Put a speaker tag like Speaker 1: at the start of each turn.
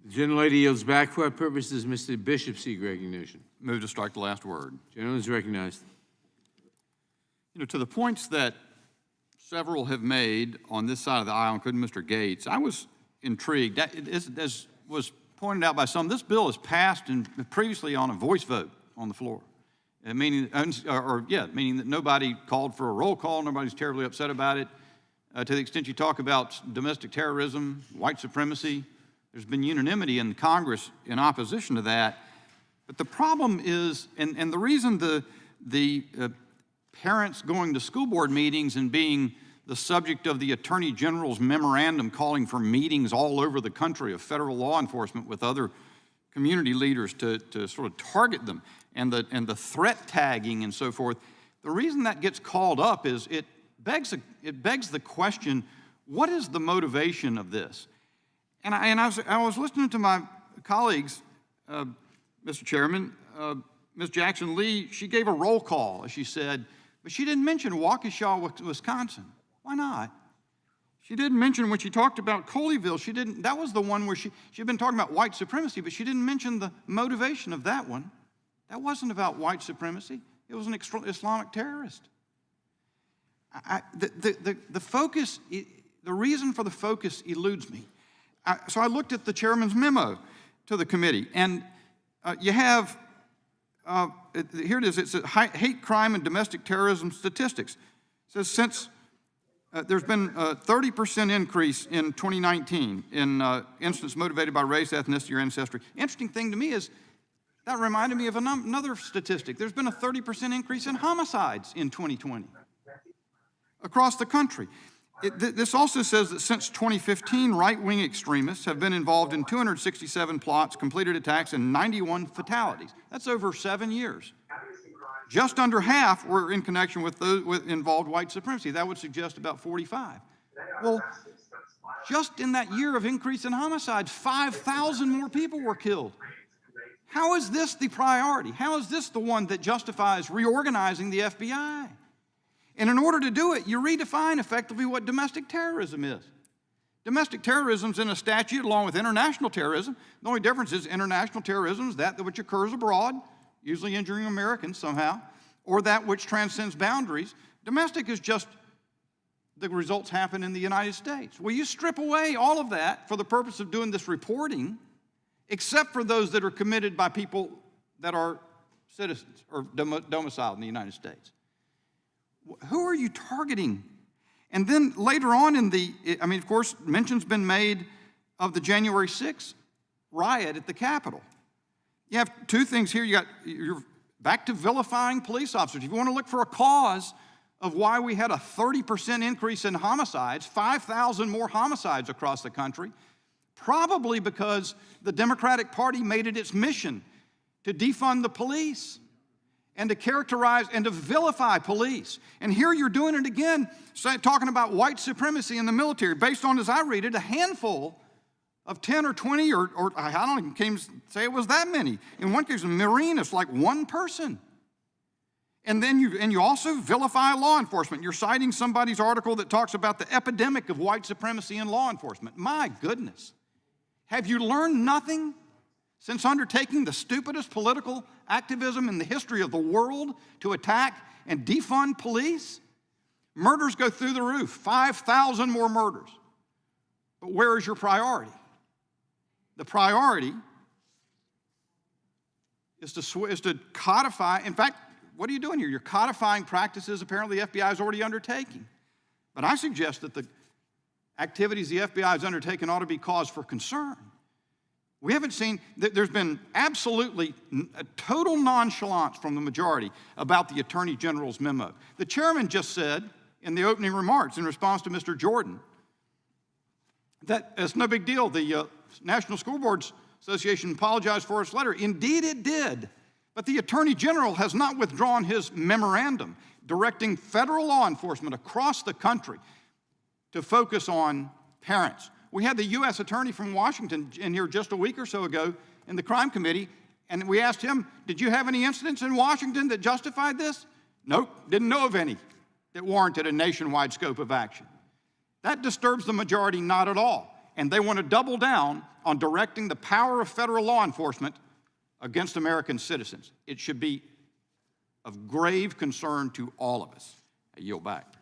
Speaker 1: The gentlelady yields back. For what purpose does Mr. Bishop seek recognition?
Speaker 2: Move to strike the last word.
Speaker 1: Gentleman is recognized.
Speaker 2: You know, to the points that several have made on this side of the aisle, including Mr. Gates, I was intrigued. As was pointed out by some, this bill is passed and previously on a voice vote on the floor, meaning that nobody called for a roll call, nobody's terribly upset about it. To the extent you talk about domestic terrorism, white supremacy, there's been unanimity in Congress in opposition to that. But the problem is, and the reason the parents going to school board meetings and being the subject of the Attorney General's memorandum calling for meetings all over the country of federal law enforcement with other community leaders to sort of target them, and the threat tagging and so forth, the reason that gets called up is it begs the question, what is the motivation of this? And I was listening to my colleagues, Mr. Chairman, Ms. Jackson Lee, she gave a roll call, as she said, but she didn't mention Waukesha, Wisconsin. Why not? She didn't mention when she talked about Colleyville, that was the one where she'd been talking about white supremacy, but she didn't mention the motivation of that one. That wasn't about white supremacy. It was an Islamic terrorist. The focus, the reason for the focus eludes me. So I looked at the chairman's memo to the committee, and you have, here it is, it's hate crime and domestic terrorism statistics. It says since there's been a 30% increase in 2019 in incidents motivated by race, ethnicity, or ancestry. Interesting thing to me is that reminded me of another statistic. There's been a 30% increase in homicides in 2020 across the country. This also says that since 2015, right-wing extremists have been involved in 267 plots, completed attacks, and 91 fatalities. That's over 7 years. Just under half were in connection with those involved white supremacy. That would suggest about 45. Well, just in that year of increase in homicides, 5,000 more people were killed. How is this the priority? How is this the one that justifies reorganizing the FBI? And in order to do it, you redefine effectively what domestic terrorism is. Domestic terrorism is in a statute along with international terrorism. The only difference is international terrorism is that which occurs abroad, usually injuring Americans somehow, or that which transcends boundaries. Domestic is just the results happen in the United States. Well, you strip away all of that for the purpose of doing this reporting, except for those that are committed by people that are citizens or domiciled in the United States. Who are you targeting? And then later on of course, mention's been made of the January 6th riot at the Capitol. You have two things here. You're back to vilifying police officers. If you want to look for a cause of why we had a 30% increase in homicides, 5,000 more homicides across the country, probably because the Democratic Party made it its mission to defund the police and to characterize and to vilify police. And here you're doing it again, talking about white supremacy in the military, based on, as I read it, a handful of 10 or 20, or I don't even say it was that many. In one case, a Marine, it's like one person. And then you also vilify law enforcement. You're citing somebody's article that talks about the epidemic of white supremacy in law enforcement. My goodness. Have you learned nothing since undertaking the stupidest political activism in the history of the world to attack and defund police? Murders go through the roof, 5,000 more murders. But where is your priority? The priority is to codify. In fact, what are you doing here? You're codifying practices apparently the FBI is already undertaking. But I suggest that the activities the FBI has undertaken ought to be cause for concern. We haven't seen, there's been absolutely a total nonchalance from the majority about the Attorney General's memo. The chairman just said in the opening remarks in response to Mr. Jordan that it's no big deal. The National School Boards Association apologized for its letter. Indeed it did. But the Attorney General has not withdrawn his memorandum directing federal law enforcement across the country to focus on parents. We had the U.S. Attorney from Washington in here just a week or so ago in the crime committee, and we asked him, did you have any incidents in Washington that justified this? Nope, didn't know of any that warranted a nationwide scope of action. That disturbs the majority not at all. and they want to double down on directing the power of federal law enforcement against American citizens. It should be of grave concern to all of us. I yield back.